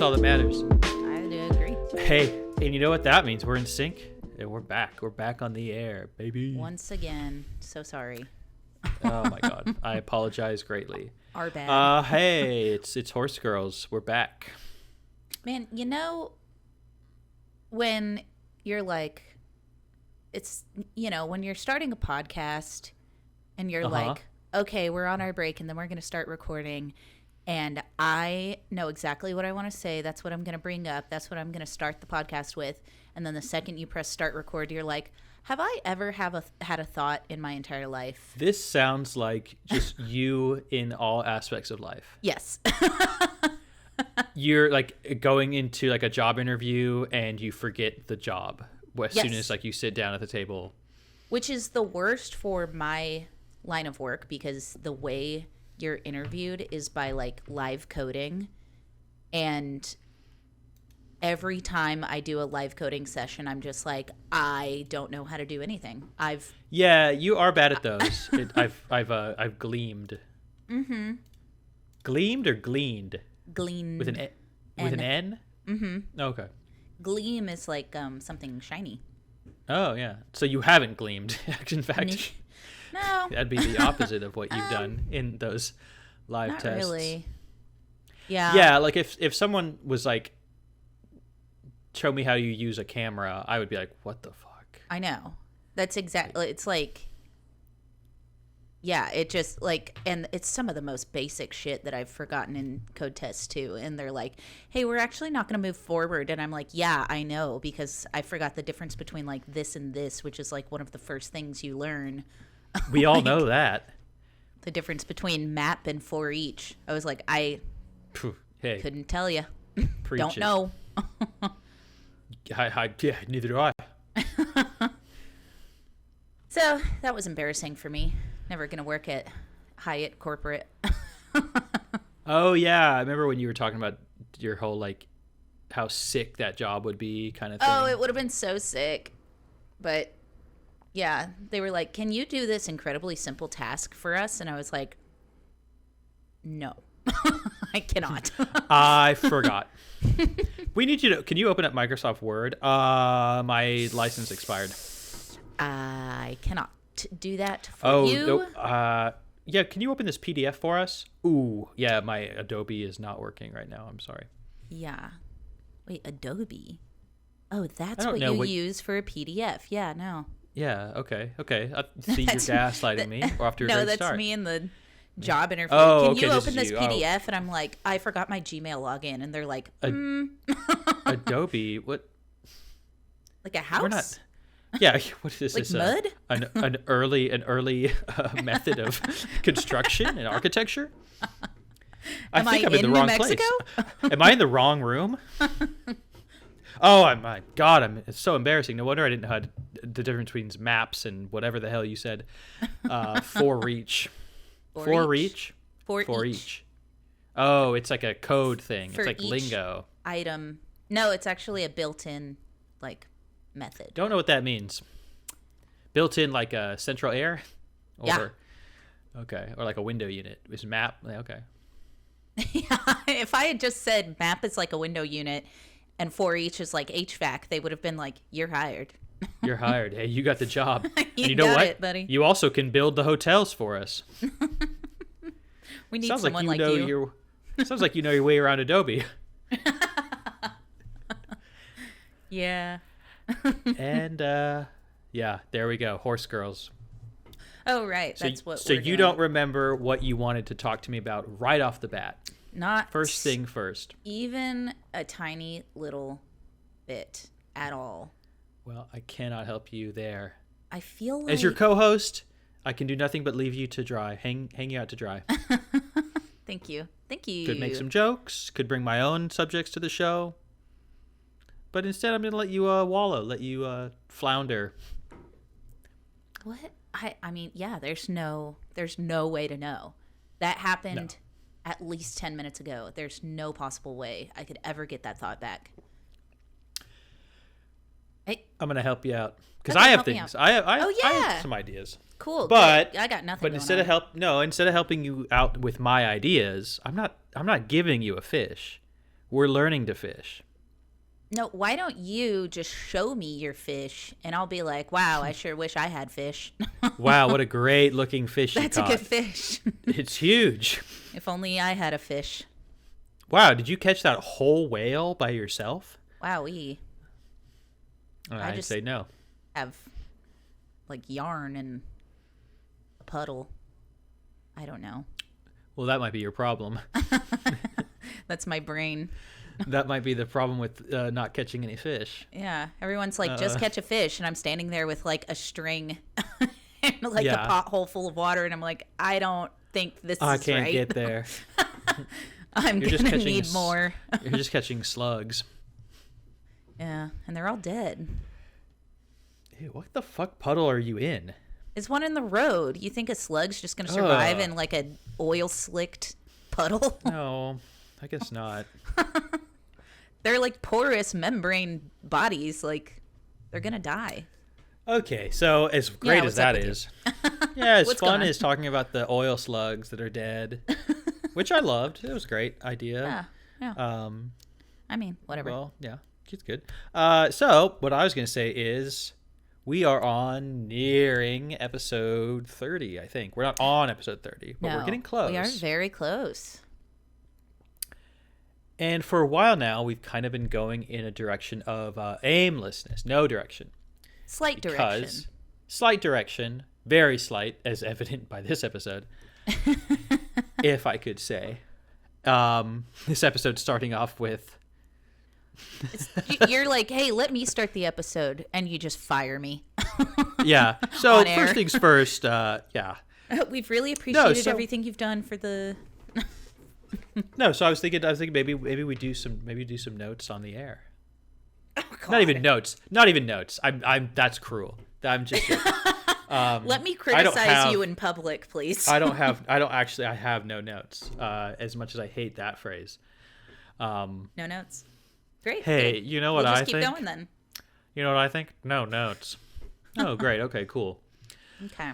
all that matters. I do agree. Hey, and you know what that means? We're in sync. And we're back. We're back on the air, baby. Once again. So sorry. Oh my god. I apologize greatly. Our bad. Hey, it's Horse Girls. We're back. Man, you know, when you're like, it's, you know, when you're starting a podcast and you're like, okay, we're on our break and then we're going to start recording. And I know exactly what I want to say. That's what I'm going to bring up. That's what I'm going to start the podcast with. And then the second you press start record, you're like, have I ever had a thought in my entire life? This sounds like just you in all aspects of life. Yes. You're like going into like a job interview and you forget the job as soon as like you sit down at the table. Which is the worst for my line of work because the way you're interviewed is by like live coding, and every time I do a live coding session I'm just like, I don't know how to do anything. Yeah, you are bad at those. I've gleamed. Mm-hmm. Gleamed or gleaned? Gleamed with an N? Mm-hmm. Okay. Gleam is like something shiny. Oh yeah, so you haven't gleamed. In fact, no, that'd be the opposite of what you've done in those live not tests. Really. Yeah. Yeah, like if someone was like, show me how you use a camera, I would be like, what the fuck? I know. That's exactly. It's like, yeah, it just like, and it's some of the most basic shit that I've forgotten in code tests too. And they're like, hey, we're actually not going to move forward. And I'm like, yeah, I know, because I forgot the difference between like this and this, which is like one of the first things you learn. We all know that. The difference between map and for each. I was like, I couldn't tell you. Don't know. Yeah, neither do I. So that was embarrassing for me. Never going to work at Hyatt corporate. Oh, yeah. I remember when you were talking about your whole, like, how sick that job would be kind of thing. Oh, it would have been so sick. But, yeah, they were like, can you do this incredibly simple task for us? And I was like, no, I cannot. I forgot. We need you to, can you open up Microsoft Word? My license expired. I cannot do that for you. Nope. Yeah, can you open this PDF for us? Ooh, yeah, my Adobe is not working right now. I'm sorry. Yeah. Wait, Adobe? Oh, that's what you use for a PDF. Yeah, no. Yeah, okay. I see, you're gaslighting me. We're off to a great start. No, that's me in the job interview. Oh, can you okay, open this PDF? Oh. And I'm like, I forgot my Gmail login. And they're like, Adobe? What? Like a house? We're not. Yeah, what is this? Like mud? An early method of construction and architecture? I think I'm in the wrong place. Am I in the wrong room? Oh my god! It's so embarrassing. No wonder I didn't know how the difference between maps and whatever the hell you said. For each. For each. Oh, it's like a code thing. For it's like each lingo. Item. No, it's actually a built-in like method. Don't know what that means. Built in like a central air? Or, yeah. Okay. Or like a window unit. Is map? Okay. Yeah. If I had just said map is like a window unit and for each is like HVAC, they would have been like, you're hired. You're hired. Hey, you got the job. You know got what? it, buddy. You also can build the hotels for us. We need sounds someone like you. Sounds like you know your way around Adobe. Yeah. And yeah, there we go. Horse Girls. Oh, right. That's what So we're you doing. don't remember what you wanted to talk to me about right off the bat. Not First thing first. even a tiny little bit at all. Well, I cannot help you there. I feel like As your co-host, I can do nothing but leave you to dry. Hang you out to dry. Thank you. Could make some jokes. Could bring my own subjects to the show. But instead, I'm going to let you wallow. Let you flounder. What? I mean, yeah, there's no way to know. That happened at least 10 minutes ago. There's no possible way I could ever get that thought back. Hey, I'm going to help you out. Because Okay, I have help me things. out. I have yeah. some ideas. Cool. But good. I got nothing. instead of helping you out with my ideas, I'm not giving you a fish. We're learning to fish. No, why don't you just show me your fish and I'll be like, wow, I sure wish I had fish. Wow, what a great looking fish you That's caught. a good fish. It's huge. If only I had a fish. Wow, did you catch that whole whale by yourself? Wowee. I'd just say no. Have like yarn and a puddle. I don't know. Well, that might be your problem. That's my brain. That might be the problem with not catching any fish. Yeah, everyone's like, just catch a fish, and I'm standing there with like a string and like a pothole full of water, and I'm like, I don't think this is right. I can't get there. I'm gonna need more. You're just catching slugs. Yeah, and they're all dead. Ew, what the fuck puddle are you in? It's one in the road. You think a slug's just gonna survive in like a oil slicked puddle? No, I guess not. They're like porous membrane bodies. Like, they're gonna die. Okay, so as great as that is, yeah, as fun as talking about the oil slugs that are dead, which I loved. It was a great idea. Yeah. I mean, whatever. Well, yeah, it's good. So what I was gonna say is, we are nearing episode 30. I think we're not on episode 30, but we're getting close. We are very close. And for a while now, we've kind of been going in a direction of aimlessness, no direction. Slight direction. Slight direction, very slight, as evident by this episode, if I could say. This episode starting off with... You're like, hey, let me start the episode, and you just fire me. Yeah. So first things first, yeah. We've really appreciated everything you've done for the... No, so I was thinking maybe we do some notes on the air. Oh, God. Not even notes. I'm that's cruel. I'm just let me criticize you in public, please. I have no notes. As much as I hate that phrase. No notes. Great. Hey, good. You know what I think? We'll just keep going then. You know what I think? No notes. Oh, great. Okay, cool. Okay.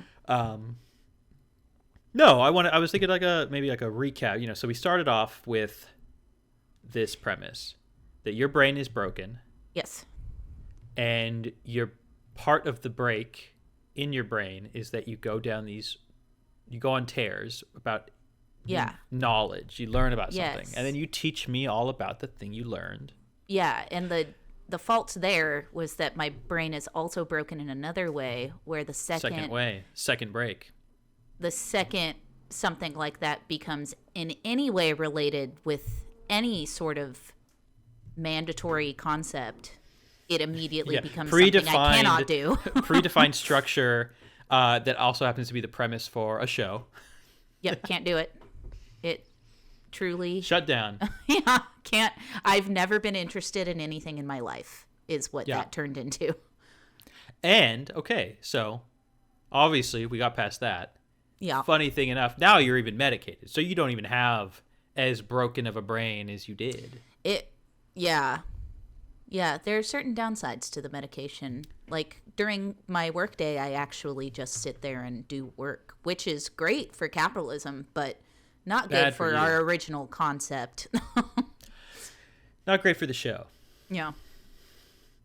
No, I was thinking maybe like a recap. So we started off with this premise that your brain is broken. Yes. And your part of the break in your brain is that you go on tears about knowledge. You learn about something, and then you teach me all about the thing you learned. Yeah, and the fault there was that my brain is also broken in another way, where the second break. The second something like that becomes in any way related with any sort of mandatory concept, it immediately becomes something I cannot do. Predefined structure that also happens to be the premise for a show. Yep, can't do it. It truly... Shut down. Yeah, can't. I've never been interested in anything in my life, is what that turned into. And, okay, so obviously we got past that. Yeah. Funny thing enough, now you're even medicated, so you don't even have as broken of a brain as you did. Yeah, there are certain downsides to the medication. Like, during my workday, I actually just sit there and do work, which is great for capitalism, but not good for our original concept. Not great for the show. Yeah.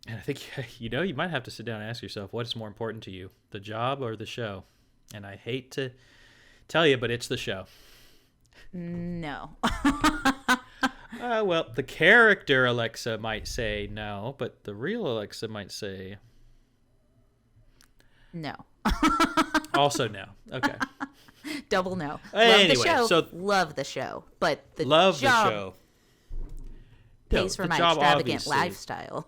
And I think, you might have to sit down and ask yourself, what is more important to you, the job or the show? And I hate to tell you, but it's the show. No. Well, the character Alexa might say no, but the real Alexa might say... No. Also no. Okay. Double no. Love the show, but the job pays for my extravagant lifestyle.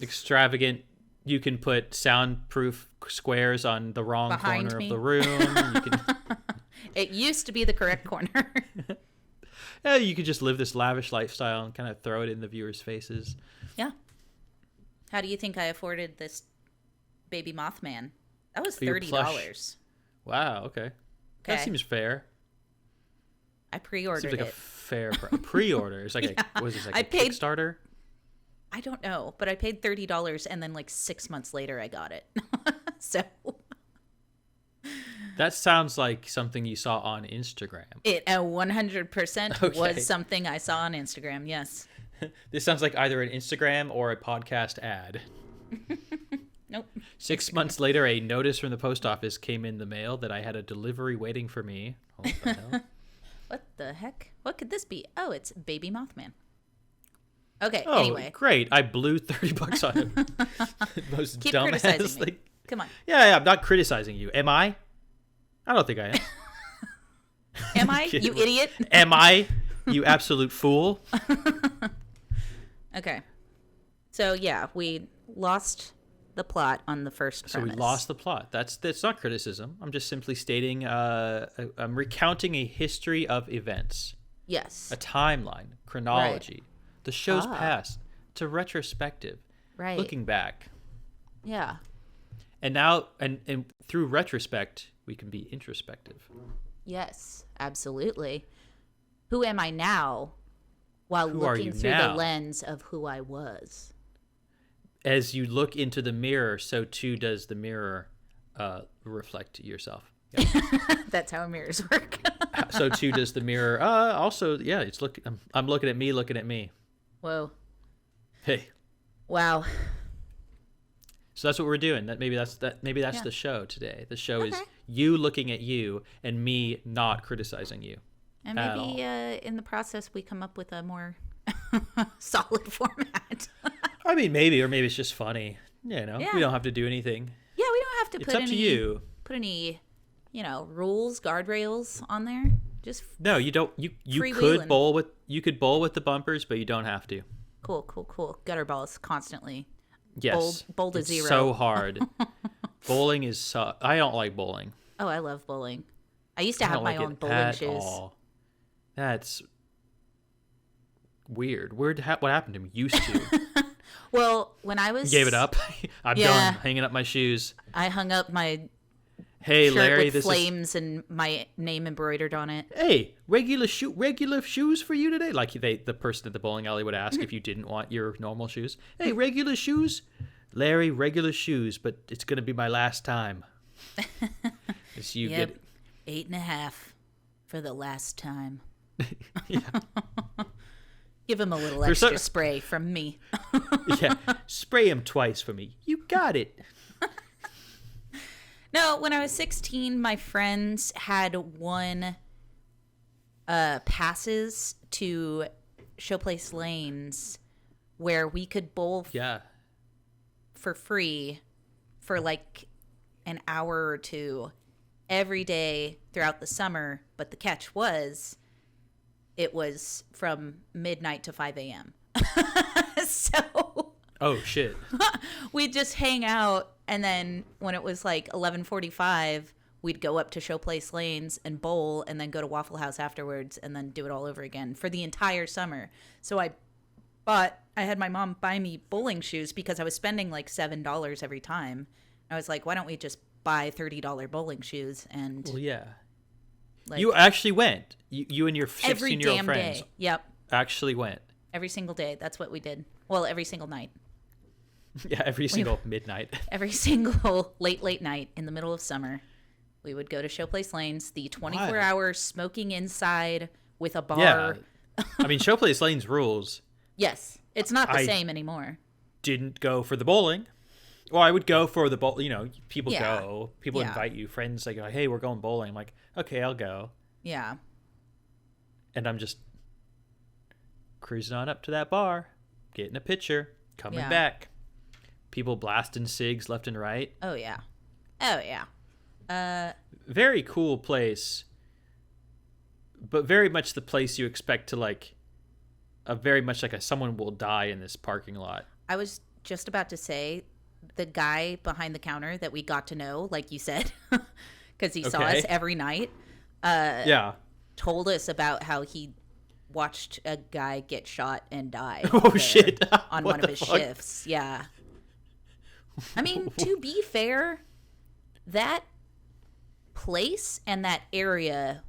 Extravagant. You can put soundproof squares on the wrong corner of the room. It used to be the correct corner. Yeah, you could just live this lavish lifestyle and kind of throw it in the viewers' faces. Yeah. How do you think I afforded this baby Mothman? That was $30. Wow, okay. That seems fair. I pre-ordered it. Seems like a fair pre-order. It's like was this like a Kickstarter? I don't know, but I paid $30 and then like 6 months later I got it. So that sounds like something you saw on Instagram. It 100% was something I saw on Instagram, yes. This sounds like either an Instagram or a podcast ad. Nope. 6 months later, a notice from the post office came in the mail that I had a delivery waiting for me. What the hell? What the heck? What could this be? Oh, it's Baby Mothman. Okay, Oh, anyway. great. I blew $30 on him. Most Keep dumbass criticizing me. thing. Come on. Yeah, I'm not criticizing you. Am I? I don't think I am. Am I? You idiot? Am I? You absolute fool. Okay. So, yeah, we lost the plot on the first premise. So we lost the plot. That's not criticism. I'm just simply stating, I'm recounting a history of events. Yes. A timeline, chronology, the show's Ah. past, to retrospective, Right. looking back. Yeah. And now, and through retrospect, we can be introspective. Yes, absolutely. Who am I now while Who are looking you through now? the lens of who I was? As you look into the mirror, so too does the mirror reflect yourself. Yeah. That's how mirrors work. So too does the mirror. Also, yeah, it's I'm looking at me, looking at me. Whoa. Hey. Wow. So that's what we're doing. Maybe that's Yeah. the show today. The show is Okay. you looking at you and me not criticizing you. And At maybe in the process we come up with a more solid format. I mean, maybe, or maybe it's just funny. Yeah. We don't have to do anything. Yeah, we don't have to It's put up to you. rules, guardrails on there. Just No, you don't. You Freewheeling. could bowl with the bumpers, but you don't have to. cool. Gutter balls constantly. Yes, Bowl to it's zero. so hard. Bowling is. I don't like bowling. Oh, I love bowling. I used to I have don't my like own it bowling at shoes. all. That's weird. What happened to me? Used to. Well, when I was You gave it up. I'm Yeah. done hanging up my shoes. I hung up my Hey, shirt Larry, with this flames and my name embroidered on it. Hey, regular shoes for you today? Like the person at the bowling alley would ask if you didn't want your normal shoes. Hey, regular shoes? Larry, regular shoes, but it's going to be my last time. As you Yep. 8.5 for the last time. Yeah. Give him a little For extra some- spray from me. Yeah, spray him twice for me. You got it. No, when I was 16, my friends had won passes to Showplace Lanes where we could bowl Yeah. for free for like an hour or two every day throughout the summer. But the catch was it was from midnight to 5 a.m. So Oh shit. we'd just hang out, and then when it was like 11:45, we'd go up to Showplace Lanes and bowl, and then go to Waffle House afterwards, and then do it all over again for the entire summer. So I had my mom buy me bowling shoes because I was spending like $7 every time. I was like, why don't we just buy $30 bowling shoes? And Well, yeah. like, You actually went. You and your every 16-year-old damn friends day. Yep, actually went. every single day. That's what we did. Well, every single night. Yeah, every single midnight. Every single late night in the middle of summer, we would go to Showplace Lanes, the 24-hour smoking inside with a bar. Yeah. I mean, Showplace Lanes rules. Yes, it's not the I- same anymore. Didn't go for the bowling. Well, I would go for the bowl. You know, people Yeah. go. People Yeah. invite you. Friends like, hey, we're going bowling. I'm like, okay, I'll go. Yeah. And I'm just cruising on up to that bar, getting a picture, coming Yeah. back. People blasting cigs left and right. Oh, yeah. Oh, yeah. Very cool place, but very much the place you expect to like. Very much like someone will die in this parking lot. I was just about to say the guy behind the counter that we got to know, like you said, because he saw Okay. us every night, Yeah. told us about how he watched a guy get shot and die Oh there shit! on What one of the his fuck? shifts. Yeah. I mean, to be fair, that place and that area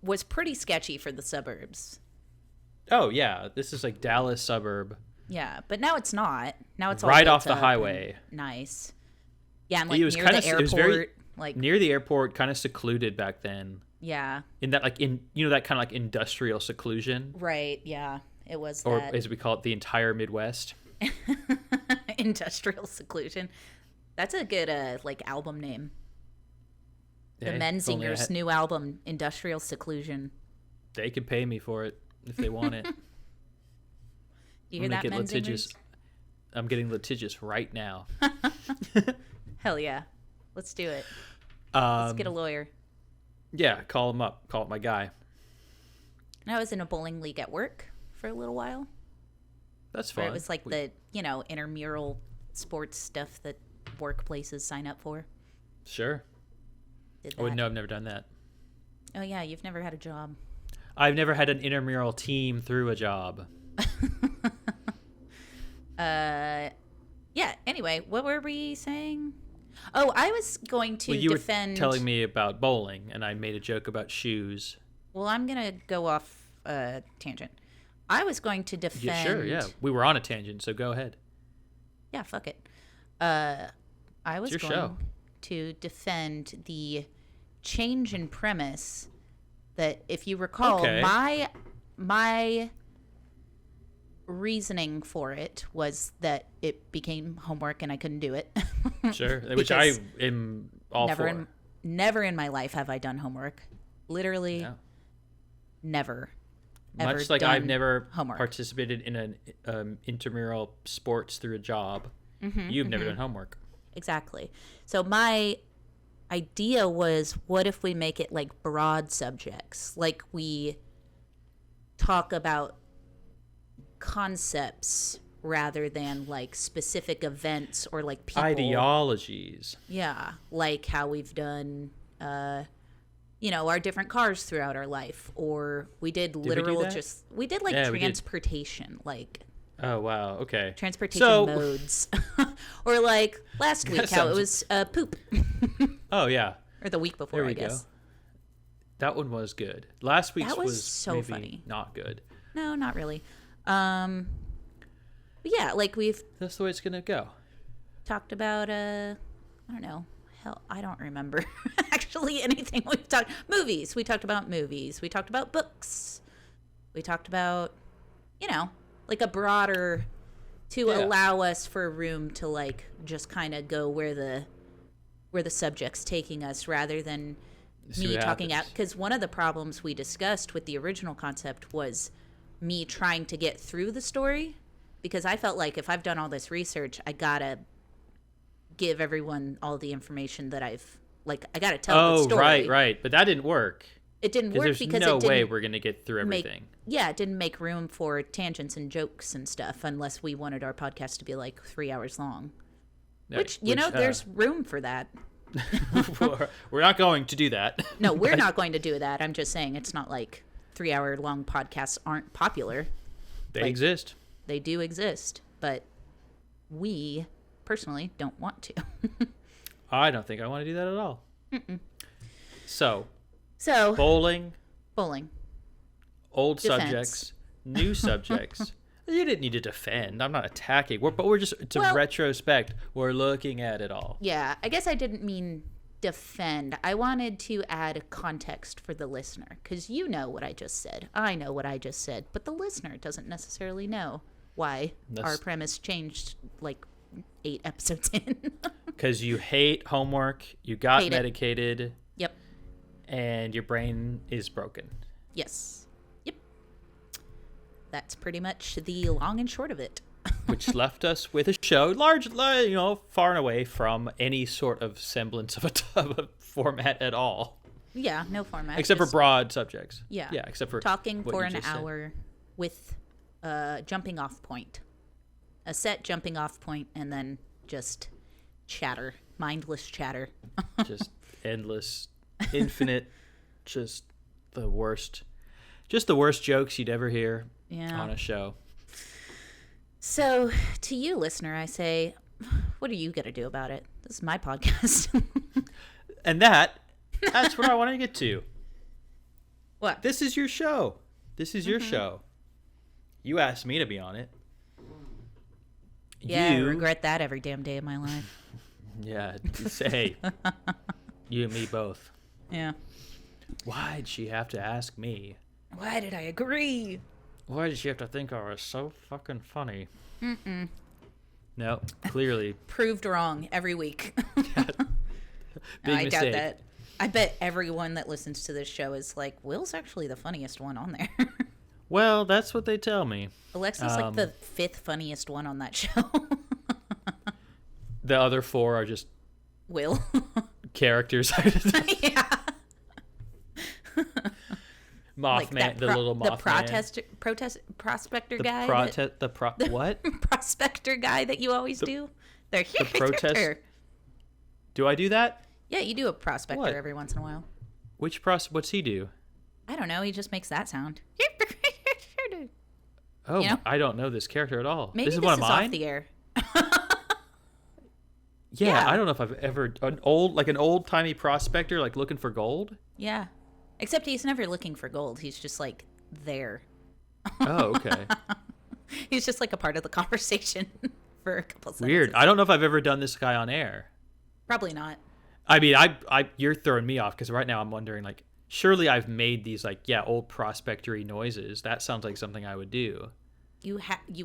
was pretty sketchy for the suburbs. Oh yeah, this is like Dallas suburb, Yeah, but now it's not. Now it's all right built off the up highway. and nice. Yeah, and like It was near kinda- the it was airport. very- like, Near the airport, kind of secluded back then. yeah, In that like that kind of like industrial seclusion. right. Yeah, it was or that. as we call it, the entire Midwest. Industrial Seclusion. That's a good album name. The Hey, Menzingers' new album, Industrial Seclusion. They could pay me for it if they want it. You hear that, Menzingers? I'm getting litigious right now. Hell yeah. Let's do it. Let's get a lawyer. Yeah, call him up. Call up my guy. And I was in a bowling league at work for a little while. That's fun. It was like the, intramural sports stuff that workplaces sign up for. Sure. Did Oh, that. no, I've never done that. Oh, yeah, you've never had a job. I've never had an intramural team through a job. Yeah, anyway, what were we saying? Oh, I was going to defend... You were telling me about bowling, and I made a joke about shoes. Well, I'm going to go off tangent. I was going to defend... Yeah, sure, yeah. We were on a tangent, so go ahead. Yeah, fuck it. I was It's your going show. to defend the change in premise that, if you recall, Okay. my reasoning for it was that it became homework and I couldn't do it. Sure, which I am all for. Never in my life have I done homework. Literally, Yeah. never. Much like I've never homework. participated in an intramural sports through a job, you've never done homework. Exactly. So my idea was, what if we make it like broad subjects? Like we talk about concepts rather than like specific events or like people. Ideologies. Yeah, like how we've done, our different cars throughout our life, or we did literal that? we did like Yeah, we did. transportation, like Oh, wow. Okay. transportation modes, or like last week how it was poop, Oh, yeah. or the week before, There we I guess. go. That one was good. Last week's That was so maybe funny. not good. No, not really. But yeah, like we've That's the way it's going to go. talked about I don't know. Hell, I don't remember actually anything we've talked. Movies. We talked about movies. We talked about books. We talked about, like a broader, to Yeah. allow us for room to like just kind of go where the subject's taking us, rather than See me what talking out. happens. Because one of the problems we discussed with the original concept was me trying to get through the story, because I felt like if I've done all this research, I gotta give everyone all the information that I gotta tell the Oh, story. right. But that didn't work. It didn't work There's because no it didn't way we're going to get through make, everything. it didn't make room for tangents and jokes and stuff, unless we wanted our podcast to be like 3 hours long. Yeah, Which there's room for that. we're not going to do that. No, we're not going to do that. I'm just saying it's not like 3 hour long podcasts aren't popular. They like- exist. They do exist, but we personally don't want to. I don't think I want to do that at all. So, So, bowling, bowling. old Defense. subjects, new subjects. You didn't need to defend. I'm not attacking. We're just, to Well- retrospect, we're looking at it all. Yeah, I guess I didn't mean defend. I wanted to add context for the listener, because you know what I just said. I know what I just said, but the listener doesn't necessarily know why our premise changed like 8 episodes in. Because you hate homework, you got Hate it. medicated, Yep. and your brain is broken. Yes. Yep. That's pretty much the long and short of it. Which left us with a show far and away from any sort of semblance of a format at all, Yeah, no format. except for just broad subjects. Yeah. Yeah, except for talking what for you an just said. hour with a jumping off point. A set jumping off point, and then just chatter. Mindless chatter. Just endless, infinite, just the worst jokes you'd ever hear Yeah. on a show. So, to you, listener, I say, what are you going to do about it? This is my podcast. And that's what I want to get to. What? This is your show. This is your show. You asked me to be on it. Yeah, I regret that every damn day of my life. Yeah, hey, you and me both. Yeah. Why'd she have to ask me? Why did I agree? Why did she have to think I was so fucking funny? No, clearly. Proved wrong every week. Big I mistake. doubt that. I bet everyone that listens to this show is like, Will's actually the funniest one on there. Well, that's what they tell me. Alexa's like the 5th funniest one on that show. The other 4 are just Will. characters. Yeah. Mothman, Like the little Mothman. The prospector The guy. what? Prospector guy that you always do. They're here. protest- Do I do that? Yeah, you do a prospector What? every once in a while. What's he do? I don't know. He just makes that sound. Oh, You know? I don't know this character at all. Maybe this is one of mine. off the air. Yeah, Yeah. I don't know if I've ever an old timey prospector like looking for gold. Yeah. Except he's never looking for gold. He's just like there. Oh, okay. He's just like a part of the conversation for a couple sentences. Weird. I don't know if I've ever done this guy on air. Probably not. I mean, you're throwing me off because right now I'm wondering like, surely I've made these like old prospectory noises. That sounds like something I would do. You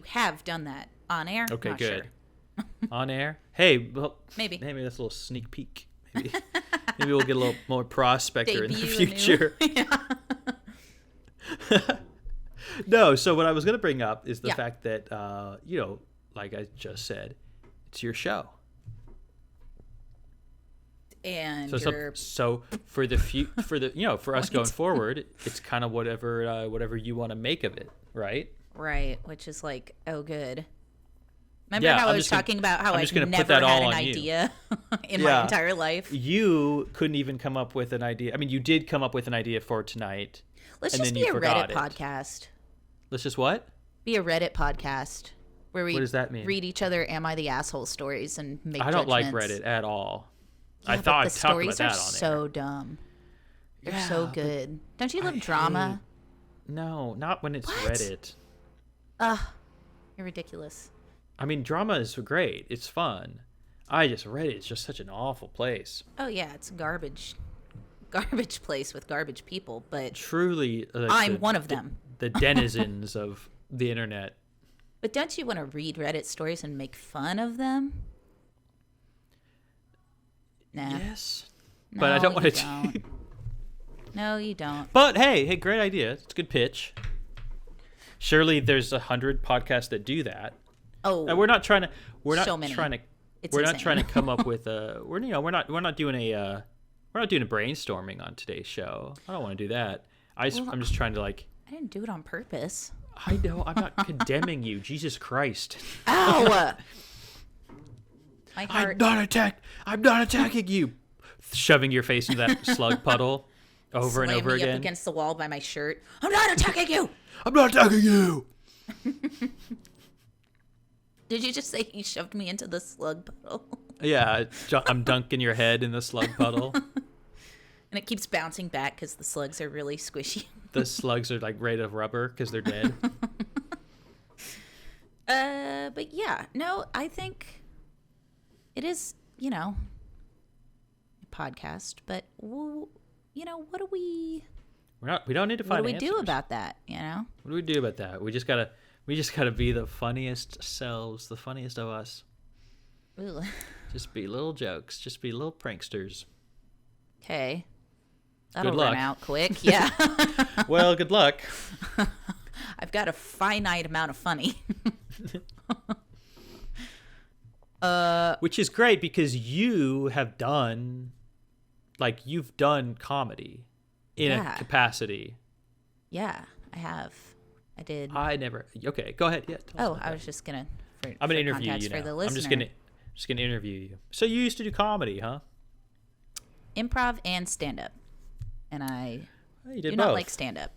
have done that on air. Okay, Not good. Sure. On air? Hey, well, Maybe that's a little sneak peek. Maybe we'll get a little more prospector in the Debut anew. future. Yeah. No, so what I was going to bring up is the Yeah. fact that, like I just said, it's your show. And So for the for us going forward, it's kind of whatever you want to make of it, right? right, which is like, oh, good. Remember Yeah, how I'm I was just gonna- talking about how I'm I've just gonna put never that had all an on you. idea in my Yeah. entire life? You couldn't even come up with an idea. I mean, you did come up with an idea for tonight. Let's and just then be you a forgot Reddit it. podcast. Let's just what? Be a Reddit podcast where we What does that mean? read each other "Am I the asshole?" stories and make. I don't like judgments. Reddit at all. Yeah, I but thought the I'd talk about stories that are on so dumb. They're so Yeah, but good. Don't you love I drama? No, not when it's What? Reddit. Ugh, you're ridiculous. I mean, drama is great. It's fun. Reddit is just such an awful place. Oh yeah, it's garbage place with garbage people. But Truly, I'm one of them. The denizens of the internet. But don't you want to read Reddit stories and make fun of them? Nah. Yes, but I don't want to. Don't. No, you don't. But hey, great idea. It's a good pitch. Surely there's 100 podcasts that do that. Oh, And we're not trying to. We're not So many. trying to. It's we're not insane. trying to come up with a. We're not doing a. We're not doing a brainstorming on today's show. I don't want to do that. I'm just trying to like. I didn't do it on purpose. I know. I'm not condemning you. Jesus Christ. Ow! My heart. I'm not attacking you. Shoving your face into that slug puddle over and slammed over me again. up against the wall by my shirt. I'm not attacking you. I'm not attacking you. Did you just say you shoved me into the slug puddle? Yeah, I'm dunking your head in the slug puddle. And it keeps bouncing back because the slugs are really squishy. The slugs are like made of rubber because they're dead. But yeah, no, I think it is, a podcast. But what do we? We don't need to find. What do we answers. do about that? What do we do about that? We just gotta be the funniest selves, the funniest of us. Ooh. Just be little jokes. Just be little pranksters. Okay. That'll luck. run out quick. Yeah. Well, good luck. I've got a finite amount of funny. Which is great because you've done comedy in Yeah. a capacity. Yeah, I have. I did. I never. Okay, go ahead. Yeah. tell us Oh, about I that. was just gonna. I'm gonna interview you for now. the I'm listener. just gonna interview you. So you used to do comedy, huh? Improv and stand up, and I Oh, you did do both. not like stand up.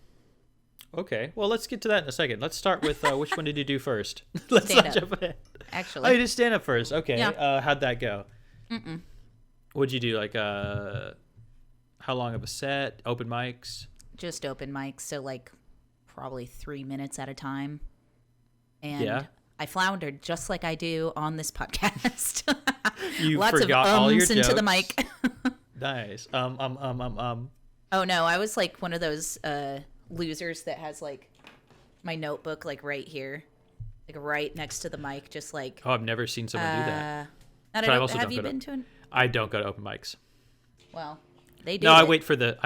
Okay. Well, let's get to that in a second. Let's start with which one did you do first? Let's Stand not up. jump ahead. Actually, Oh, you did stand up first. Okay. Yeah. How'd that go? What'd you do? Like, how long of a set? Open mics? just open mics, so like probably 3 minutes at a time. And Yeah. I floundered just like I do on this podcast. You Lots forgot of all your into the jokes? mic. Nice. Oh no, I was like one of those losers that has like my notebook like right here, like right next to the mic, just like. Oh, I've never seen someone do that. Have you been to an? I don't go to open mics. Well, they do. No, I wait for the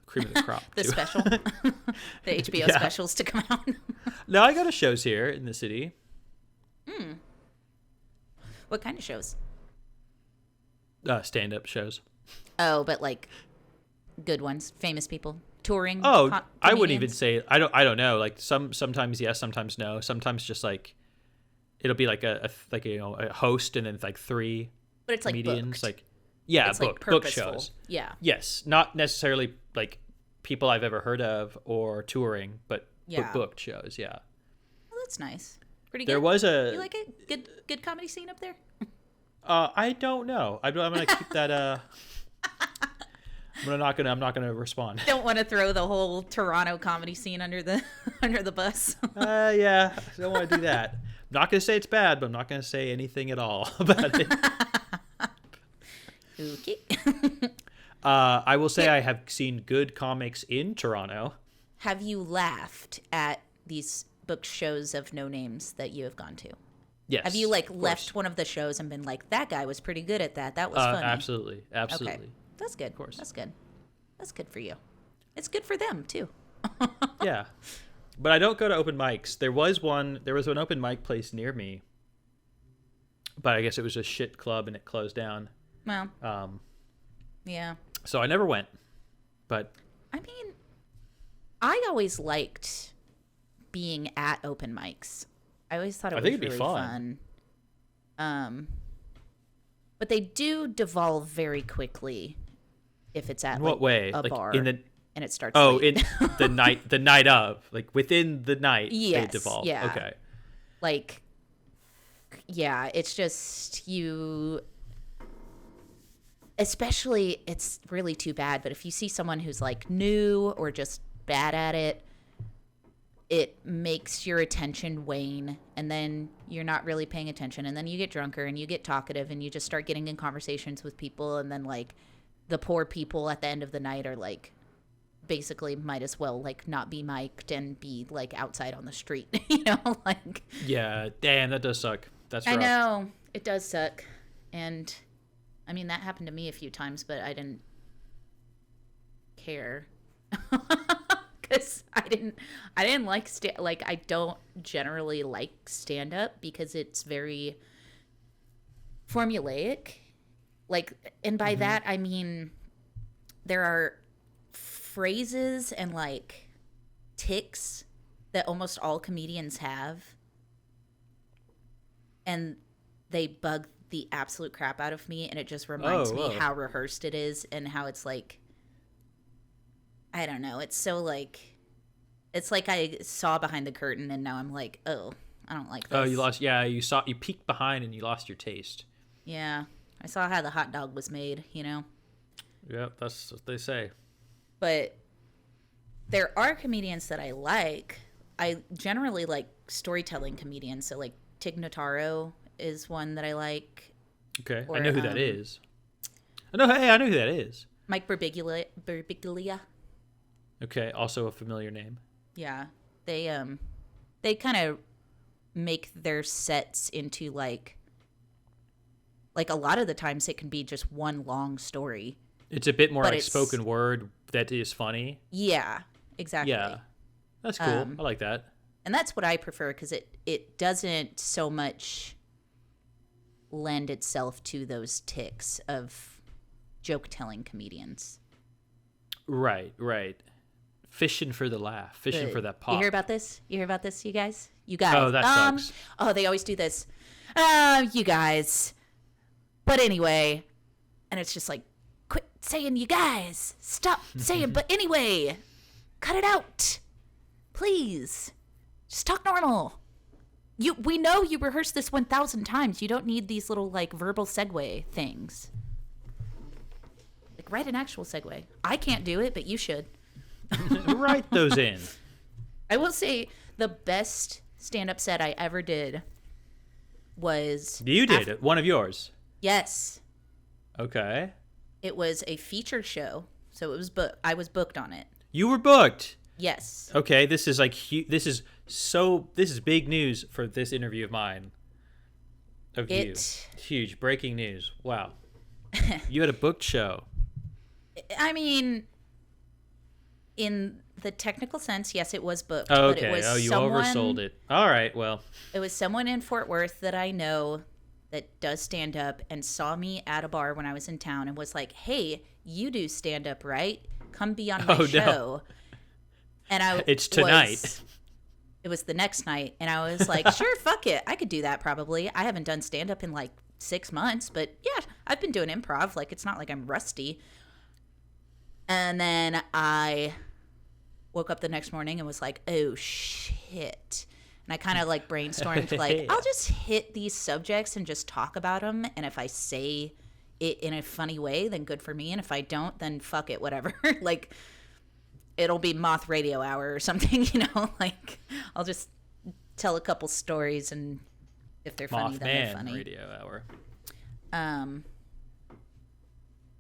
cream of the crop. The special, the HBO specials to come out. No, I go to shows here in the city. What kind of shows? Stand-up shows. Oh, but like good ones, famous people touring. Oh, I wouldn't even say. I don't know. Like sometimes yes, sometimes no. Sometimes just like it'll be like a host and then like three. But it's like comedians, booked. like it's like book shows. Yeah. Yes, not necessarily like people I've ever heard of or touring, but booked shows. Yeah. Well, that's nice. Pretty good. There was you like it? Good comedy scene up there. I don't know. I'm gonna keep that. I'm not gonna respond. Don't want to throw the whole Toronto comedy scene under the bus. Yeah, I don't want to do that. I'm not gonna say it's bad, but I'm not gonna say anything at all about it. Okay. I will say I have seen good comics in Toronto. Have you laughed at these book shows of no names that you have gone to? Yes. Have you left one of the shows and been like, that guy was pretty good at that? That was funny. Absolutely. Okay. That's good. Of course. That's good. That's good for you. It's good for them too. Yeah. But I don't go to open mics. There was an open mic place near me, but I guess it was a shit club and it closed down. Well. Yeah. So I never went. But I mean, I always liked being at open mics. I always thought it was really fun. But they do devolve very quickly if it's at in what way? a like bar and it starts late. In the night of, like within the night yes, they devolve. Yeah. Okay. Like, yeah, it's just you. Especially, it's really too bad. But if you see someone who's like new or just bad at it, it makes your attention wane, and then you're not really paying attention, and then you get drunker and you get talkative and you just start getting in conversations with people, and then like the poor people at the end of the night are like basically might as well like not be mic'd and be like outside on the street. Like yeah, damn, that does suck. That's rough. I know it does suck. And I mean, that happened to me a few times, but I didn't care. Because I didn't like I don't generally like stand up because it's very formulaic. Like, and by that I mean there are phrases and like tics that almost all comedians have, and they bug the absolute crap out of me, and it just reminds me how rehearsed it is and how it's like, I don't know. It's so like, it's like I saw behind the curtain and now I'm like, oh, I don't like this. Oh, you peeked behind and you lost your taste. Yeah. I saw how the hot dog was made, Yeah, that's what they say. But there are comedians that I like. I generally like storytelling comedians. So like Tig Notaro is one that I like. Okay. I know who that is. I know who that is. Mike Birbiglia. Okay, also a familiar name. Yeah, they kind of make their sets into like a lot of the times it can be just one long story. It's a bit more like spoken word that is funny. Yeah, exactly. Yeah, that's cool. I like that. And that's what I prefer because it doesn't so much lend itself to those tics of joke-telling comedians. Right. Fishing for the laugh, fishing for that pop. You hear about this? You guys? You guys. Oh, that sucks. Oh, they always do this. You guys. But anyway, and it's just like, quit saying you guys. Stop saying, but anyway. Cut it out. Please. Just talk normal. We know you rehearsed this 1,000 times. You don't need these little like verbal segue things. Like write an actual segue. I can't do it, but you should. Write those in. I will say the best stand-up set I ever did was... You did? One of yours? Yes. Okay. It was a feature show, so it was I was booked on it. You were booked? Yes. Okay, this is like this is big news for this interview of mine. Of you. Huge breaking news. Wow. You had a booked show. I mean, in the technical sense, yes, it was booked. Oh, okay. But it was you oversold it. All right, well. It was someone in Fort Worth that I know that does stand up and saw me at a bar when I was in town and was like, "Hey, you do stand up, right? Come be on my show." No. And it's tonight. It was the next night, and I was like, "Sure, fuck it, I could do that probably." I haven't done stand up in like 6 months, but yeah, I've been doing improv. Like, it's not like I'm rusty. And then I woke up the next morning and was like, "Oh shit." And I kind of like brainstormed, like, I'll just hit these subjects and just talk about them. And if I say it in a funny way, then good for me. And if I don't, then fuck it, whatever. Like, it'll be Moth Radio Hour or something, you know? Like, I'll just tell a couple stories, and if they're funny, then they're funny. Radio Hour.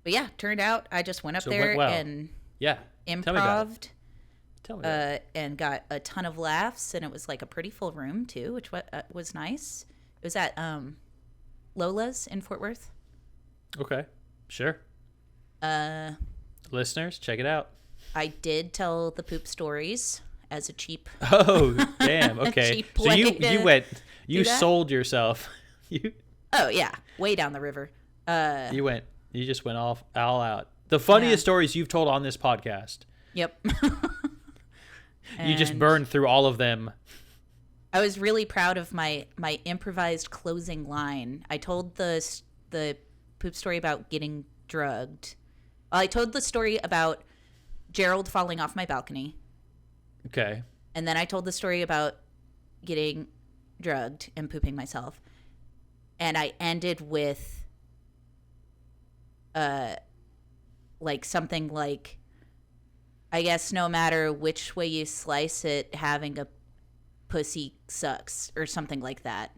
But yeah, turned out I just went up there and improv'd. Tell me about it. And got a ton of laughs, and it was like a pretty full room too, which was nice. It was at Lola's in Fort Worth. Okay, sure. Listeners, check it out. I did tell the poop stories as a cheap. Oh, damn. Okay. So you sold yourself. Oh yeah, way down the river. You just went all out. The funniest stories you've told on this podcast. Yep. You just burned through all of them. I was really proud of my improvised closing line. I told the poop story about getting drugged. I told the story about Gerald falling off my balcony. Okay. And then I told the story about getting drugged and pooping myself. And I ended with like something like, I guess no matter which way you slice it, having a pussy sucks, or something like that.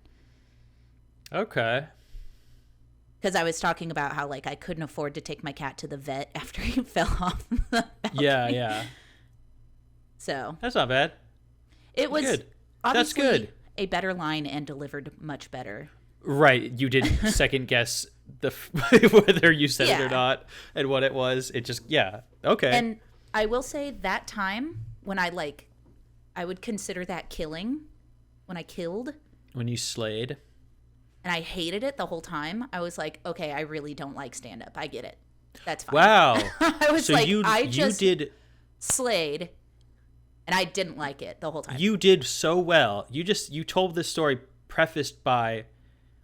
Okay. Because I was talking about how, like, I couldn't afford to take my cat to the vet after he fell off the balcony. Yeah. So. That's not bad. It was good. That's good. A better line and delivered much better. Right. You didn't second guess whether you said it or not and what it was. It just, okay. And I will say that time when I would consider that killing, when I killed. When you slayed. And I hated it the whole time. I was like, okay, I really don't like stand-up. I get it. That's fine. Wow. I was so like, you did slayed, and I didn't like it the whole time. You did so well. You told this story prefaced by,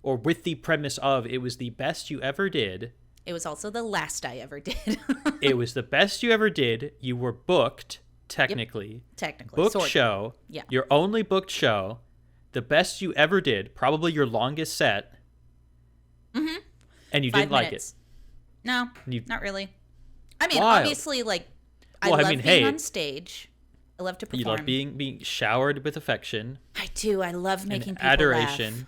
or with the premise of, it was the best you ever did. It was also the last I ever did. It was the best you ever did. You were booked, technically. Yep. Technically. Booked sort of. show. Yeah. Your only booked show. The best you ever did. Probably your longest set. Mm-hmm. And you 5 didn't like it. No, not really. I mean, Wild. Obviously, like, I love being on stage. I love to perform. You love being showered with affection. I do. I love making people adoration. Laugh.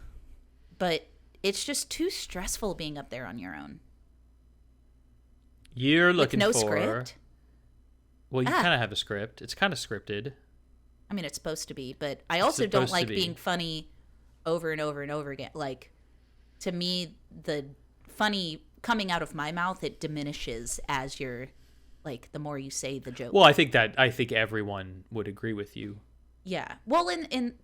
But it's just too stressful being up there on your own. You're looking with for... script? Well, you kind of have a script. It's kind of scripted. I mean, it's supposed to be, but I also don't like being funny over and over and over again. Like, to me, the funny coming out of my mouth, it diminishes as you're, like, the more you say the joke. Well, I think everyone would agree with you. Yeah. Well, in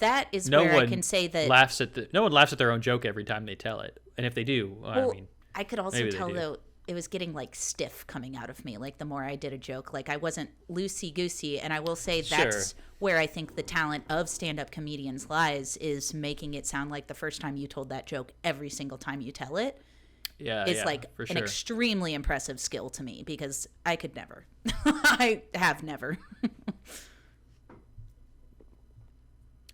that is where I can say that no one laughs at their own joke every time they tell it, and if they do, I could also tell though it was getting like stiff coming out of me. Like the more I did a joke, like I wasn't loosey goosey. And I will say that's where I think the talent of stand-up comedians lies, is making it sound like the first time you told that joke every single time you tell it. Yeah, it's like an extremely impressive skill to me, because I could never. I have never.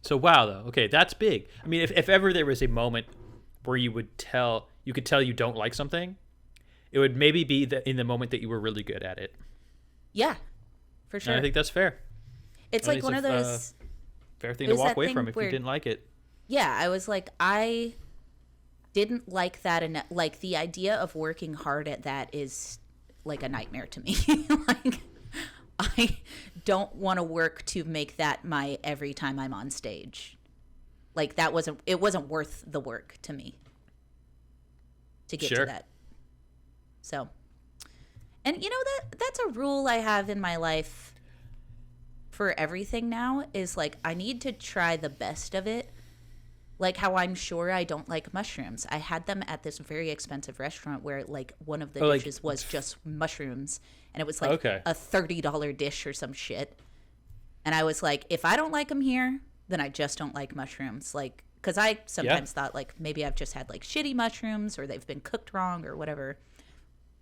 So wow, though. Okay, that's big. I mean, if ever there was a moment where you could tell you don't like something, it would maybe be in the moment that you were really good at it. Yeah, for sure. And I think that's fair. It's like one of those fair thing to walk away from if you didn't like it. Yeah, I was like, I didn't like that, and like the idea of working hard at that is like a nightmare to me. Like, I don't want to work to make that my every time I'm on stage. Like it wasn't worth the work to me to get to that. So, and that's a rule I have in my life for everything now is like, I need to try the best of it. Like how I'm sure I don't like mushrooms. I had them at this very expensive restaurant where like one of the dishes was just mushrooms, and it was like a $30 dish or some shit. And I was like, if I don't like them here, then I just don't like mushrooms. Like, because I sometimes thought like maybe I've just had like shitty mushrooms or they've been cooked wrong or whatever.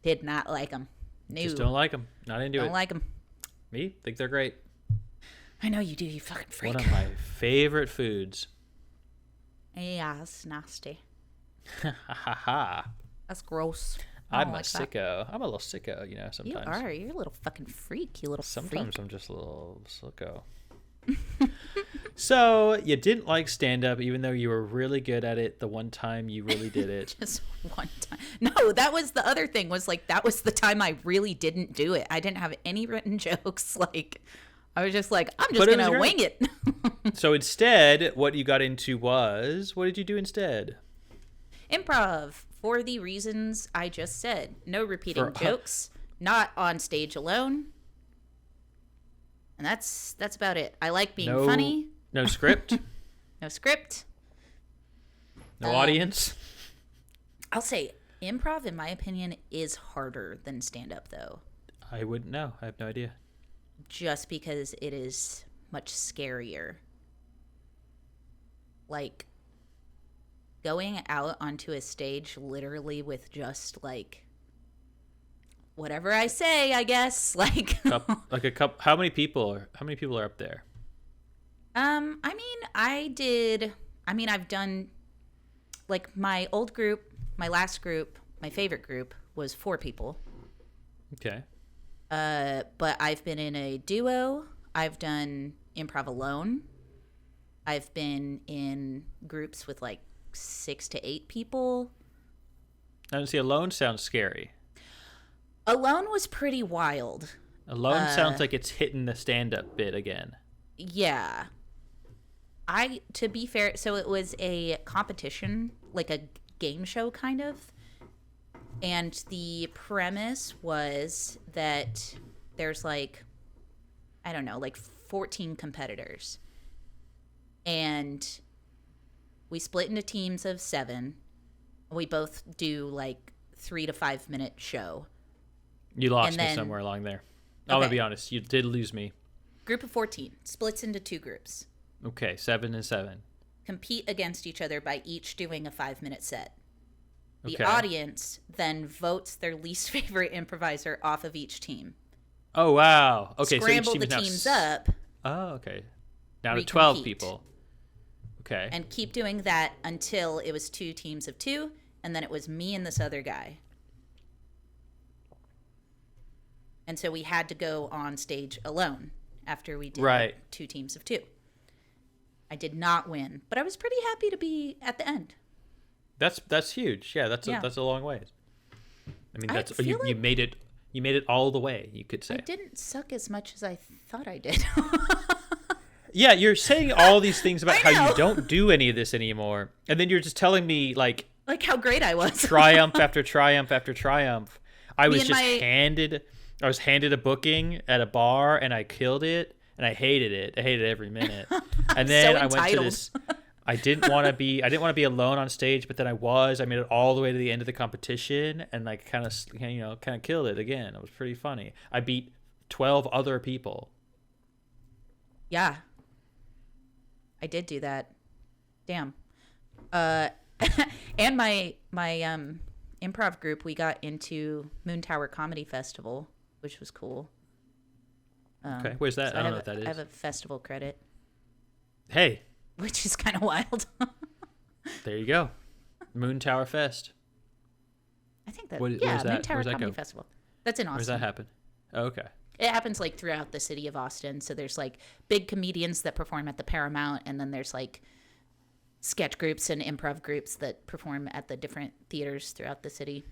Did not like them. No. Just don't like them. Not into it. Don't like them. Me? Think they're great. I know you do, you fucking freak. One of my favorite foods. Yeah, it's nasty. Ha ha ha. That's gross. I'm a sicko. I'm a little sicko, sometimes. You are. You're a little fucking freak, you little Sometimes freak. I'm just a little sicko. So, you didn't like stand-up even though you were really good at it the one time you really did it. Just one time. No, that was the other thing was like that was the time I really didn't do it. I didn't have any written jokes. Like, I was just like, I'm just going to wing it. So instead, what you got into was, what did you do instead? Improv, for the reasons I just said. No repeating jokes, not on stage alone. And that's about it. I like being funny. No script? No script. No audience? I'll say improv, in my opinion, is harder than stand-up, though. I wouldn't know. I have no idea. Just because it is much scarier. Like, going out onto a stage literally with just, like, whatever I say, I guess. Like, how many people are up there? I've done, like, my old group, my last group, my favorite group was 4 people. Okay. But I've been in a duo. I've done improv alone. I've been in groups with like 6 to 8 people. I don't see, alone sounds scary. Alone was pretty wild. Alone sounds like it's hitting the stand-up bit again. Yeah. To be fair, so it was a competition, like a game show kind of. And the premise was that there's like, I don't know, like 14 competitors. And we split into teams of 7. We both do like 3 to 5 minute show. You lost me somewhere along there. Okay. I'm going to be honest. You did lose me. Group of 14 splits into 2 groups. Okay, 7 and 7. Compete against each other by each doing a 5-minute set. The audience then votes their least favorite improviser off of each team. Oh, wow. Okay, Scramble so each the teams up. Oh, okay. Down to 12 people. Okay. And keep doing that until it was 2 teams of 2, and then it was me and this other guy. And so we had to go on stage alone after we did 2 teams of 2. I did not win, but I was pretty happy to be at the end. That's huge. Yeah, that's a long way. I mean, you made it all the way, you could say. I didn't suck as much as I thought I did. Yeah, you're saying all these things about how you don't do any of this anymore, and then you're just telling me like how great I was. Triumph after triumph after triumph. I was handed a booking at a bar and I killed it, and I hated it. I hated every minute. And then I went to this. I didn't want to be alone on stage, but then I was. I made it all the way to the end of the competition, and like kind of killed it again. It was pretty funny. I beat 12 other people. Yeah, I did do that. Damn. And my improv group, we got into Moon Tower Comedy Festival, which was cool. Okay, where's that? So I don't know what that is. I have a festival credit. Hey. Which is kind of wild. There you go. Moon Tower Fest. I think that, Moon Tower Comedy Festival. That's in Austin. Where's that happen? Oh, okay. It happens like throughout the city of Austin. So there's like big comedians that perform at the Paramount, and then there's like sketch groups and improv groups that perform at the different theaters throughout the city.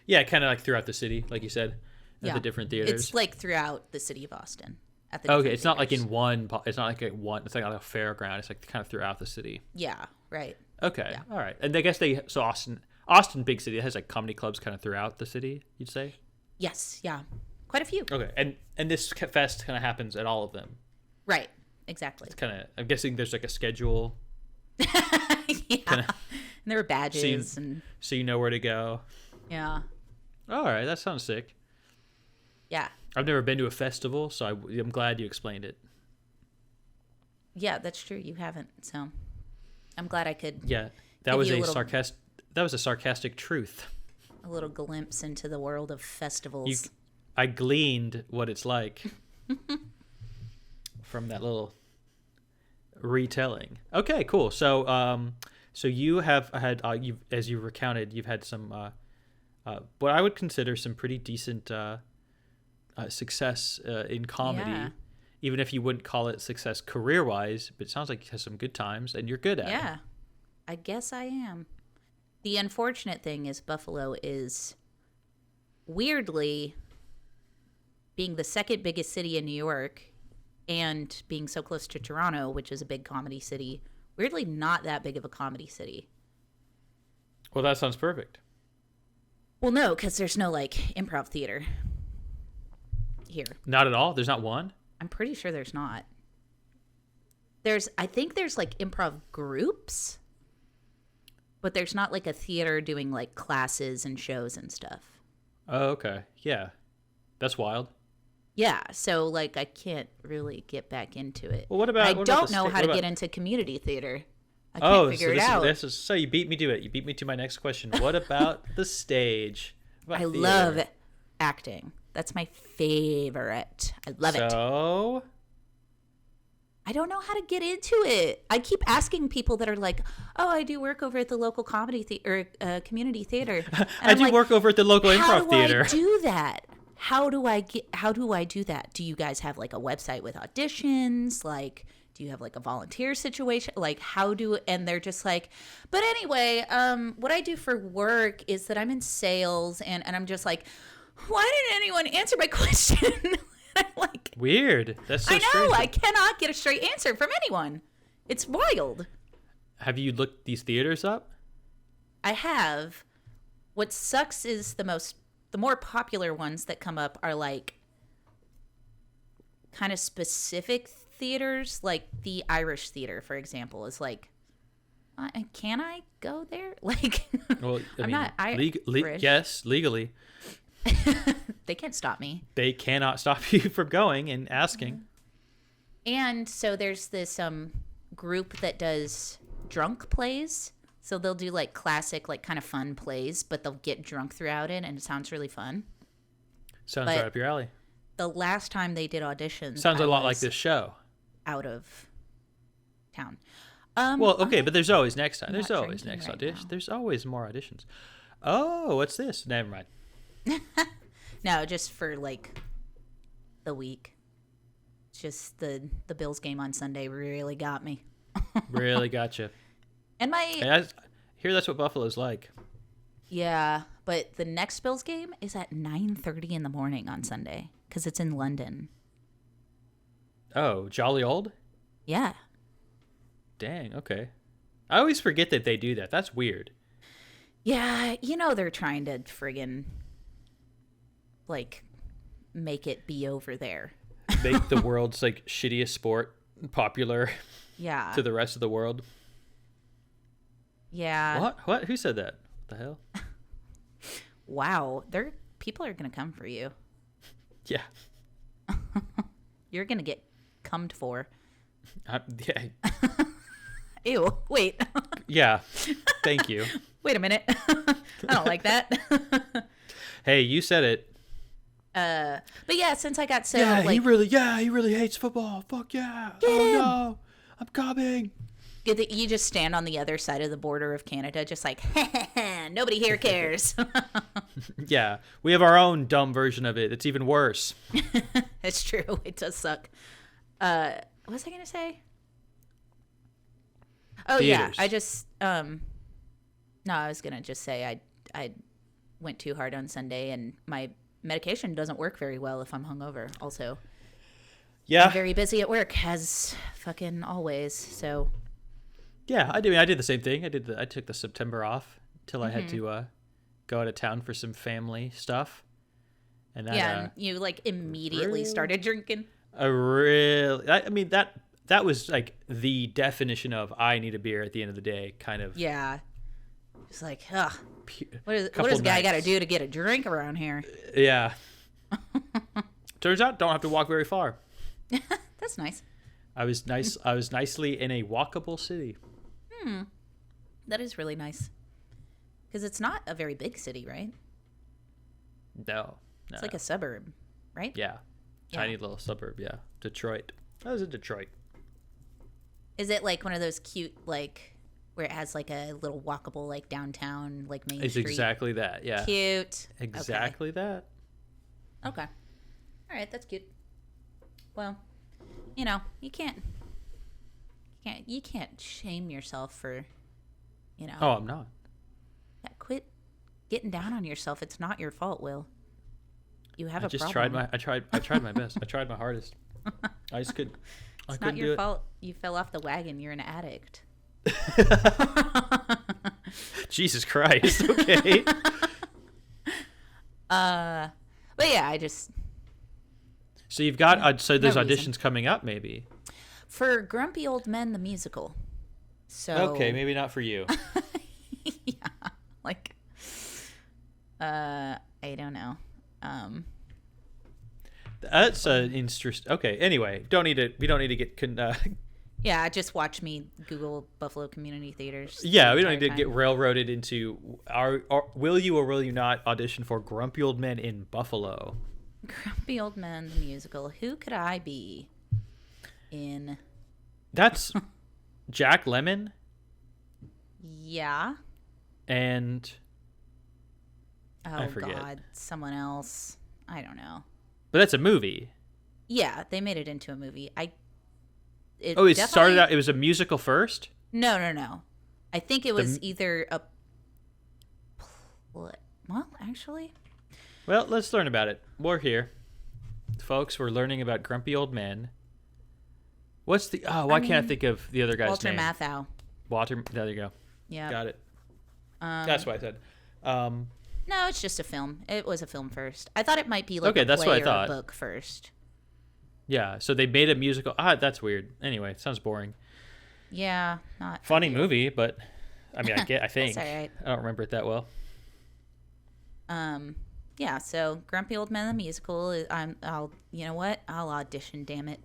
Yeah, kind of like throughout the city, like you said. at the different theaters? It's like throughout the city of Austin. At the Okay, it's not like theaters. in one. It's not like it's like a fairground. It's like kind of throughout the city. Yeah, right. Okay, Yeah. all right. And I guess Austin, big city. It has like comedy clubs kind of throughout the city. You'd say. Yes, yeah, quite a few. Okay, and this fest kind of happens at all of them. Right, exactly. It's kind of. I'm guessing there's like a schedule. Yeah, and there were badges so you know where to go. yeah, All right, that sounds sick. yeah, I've never been to a festival, so I'm glad you explained it. yeah. That's true. You haven't, so I'm glad I could. Yeah, that Give was you a a little- sarcastic truth. A little glimpse into the world of festivals. I gleaned what it's like from that little retelling. Okay, cool. So, so you have had, as you recounted, you've had some, what I would consider some pretty decent success in comedy, Yeah. even if you wouldn't call it success career-wise. But it sounds like you have some good times, and you're good at it. Yeah, I guess I am. The unfortunate thing is Buffalo is weirdly being the second biggest city in New York and being so close to Toronto, which is a big comedy city, weirdly not that big of a comedy city. Well, that sounds perfect. Well, no, because there's no like improv theater here. Not at all. There's not one. I'm pretty sure there's not. I think there's like improv groups, but there's not like a theater doing like classes and shows and stuff. Oh, okay. Yeah, that's wild. Yeah, so like I can't really get back into it. Well, what about? I what about don't the know sta- how what to about- get into community theater. I can't figure it out. So you beat me to it. You beat me to my next question. What about the stage? What I about love theater? acting. That's my favorite. I love it. So I don't know how to get into it. I keep asking people that are like, "Oh, I do work over at the local community theater." And I I'm do like, work over at the local how improv do theater. I do that? How do I do that? Do you guys have like a website with auditions? Like, do you have like a volunteer situation? Like, and they're just like, but anyway, what I do for work is that I'm in sales, and I'm just like, why didn't anyone answer my question? I'm like, Weird. That's so I know, strange. I cannot get a straight answer from anyone. It's wild. Have you looked these theaters up? I have. What sucks is the more popular ones that come up are like kind of specific theaters, like the Irish Theater, for example, is like, can I go there? Like, Well, I'm not Irish. yes, legally, They can't stop me. they cannot stop you from going and asking. And so there's this group that does drunk plays. So they'll do like classic, like kind of fun plays, but they'll get drunk throughout it, and it sounds really fun. Sounds But right up your alley. The last time they did auditions, Sounds I a lot like was this show. out of town. Well, okay, but there's always next time. I'm There's not always drinking next right audition. now. There's always more auditions. Oh, what's this? Never mind. No, just for like the week. It's just the Bills game on Sunday really got me. Really gotcha. And my And I hear that's what Buffalo's like. yeah, but the next Bills game is at 9:30 in the morning on Sunday because it's in London. Oh, jolly old? Yeah. Dang, okay. I always forget that they do that. That's weird. Yeah, they're trying to friggin' like make it be over there. Make the world's like shittiest sport popular Yeah. to the rest of the world. Yeah. What? Who said that? What the hell? Wow. People are going to come for you. Yeah. You're going to get cummed for. Yeah. Ew. Wait. Yeah. Thank you. Wait a minute. I don't like that. Hey, you said it. But yeah, since I got so he really hates football. Fuck yeah. Oh no. I'm coming. you just stand on the other side of the border of Canada, just like, nobody here cares. Yeah. We have our own dumb version of it. It's even worse. It's true. It does suck. What was I going to say? Oh, Theaters. yeah. I just, no, I was going to just say I went too hard on Sunday, and my medication doesn't work very well if I'm hungover. Also, Yeah. I'm very busy at work, as fucking always. So Yeah, I did the same thing. I took the September off till I had to go out of town for some family stuff. And that, and you like immediately started drinking. I mean that was like the definition of I need a beer at the end of the day, kind of. Yeah, it's like, ugh, what does a guy got to do to get a drink around here? Yeah. Turns out, don't have to walk very far. That's nice. I was nicely in a walkable city. That is really nice. Because it's not a very big city, right? No. It's like a suburb, right? Yeah. Tiny little suburb, yeah. Detroit. I was in Detroit. Is it like one of those cute, like, where it has like a little walkable, like downtown, like Main Street? It's exactly that, yeah. Cute. Exactly that. Okay. All right, that's cute. Well, you can't shame yourself for, Oh, I'm not. Yeah, quit getting down on yourself. It's not your fault, Will. You have a problem. I tried my best. I tried my hardest. I just couldn't. It's not your fault. You fell off the wagon. You're an addict. Jesus Christ. Okay. But yeah, I just. So you've got so there's No auditions reason. coming up, maybe. For Grumpy Old Men the musical. So Okay, maybe not for you. yeah, like I don't know. That's an interest. Okay. Anyway, we don't need to get. Yeah, just watch me Google Buffalo Community Theaters. Yeah, the we don't need entire to get time. railroaded into will you or will you not audition for Grumpy Old Men in Buffalo? Grumpy Old Men the musical. Who could I be in? That's Jack Lemmon Yeah. and Oh forget. God, someone else. I don't know. but that's a movie. Yeah, they made it into a movie. It Oh, it definitely- started out. It was a musical first. No. I think it was either a. Well, actually, Well, let's learn about it. We're here, folks. We're learning about Grumpy Old Men. What's the? Oh, why can't I think of the other guy's Walter name? Matthau. Walter. There you go. Yeah. Got it. That's what I said. No, it's just a film. It was a film first. I thought it might be like Okay, a that's play what I or thought. a book first. Yeah. So they made a musical. That's weird. Anyway, it sounds boring. Yeah, not Funny movie, but I mean, I think. all right. I don't remember it that well. Yeah, so Grumpy Old Men the musical. You know what? I'll audition. Damn it!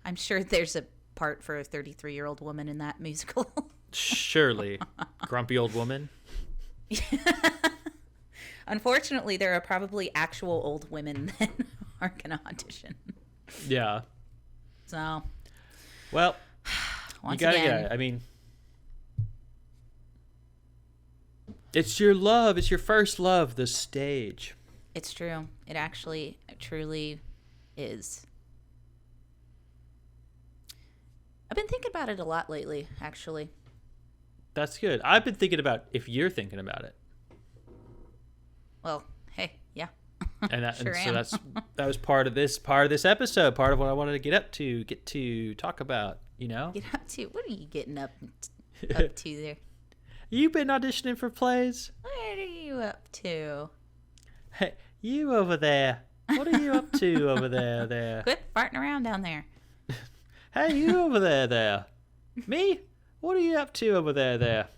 I'm sure there's a part for a 33-year-old woman in that musical. Surely, Grumpy Old Woman. Unfortunately, there are probably actual old women that are gonna audition. Yeah. So Well, once you gotta. again, Yeah. I mean, it's your love. It's your first love. The stage. it's true. It truly is. I've been thinking about it a lot lately, actually. That's good. I've been thinking about if you're thinking about it, Well, hey, yeah. and Sure so am. that was part of this episode. Part of what I wanted to get to talk about. You know, Get up to what are you getting up to there? you've been auditioning for plays. What are you up to? Hey, you over there. What are you up to over there? Quit farting around down there. Hey, you over there. Me? What are you up to over there?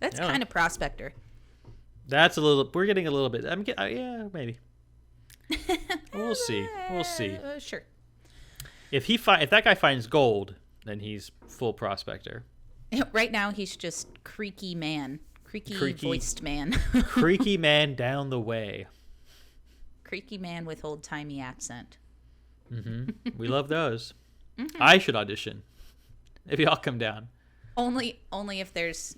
That's Yeah. kind of Prospector. That's a little. We're getting a little bit. Yeah, maybe. We'll see. Sure. If that guy finds gold, then he's full prospector. Right now, he's just creaky voiced man. Creaky man down the way. Creaky man with old timey accent. We love those. I should audition. If y'all come down. Only if there's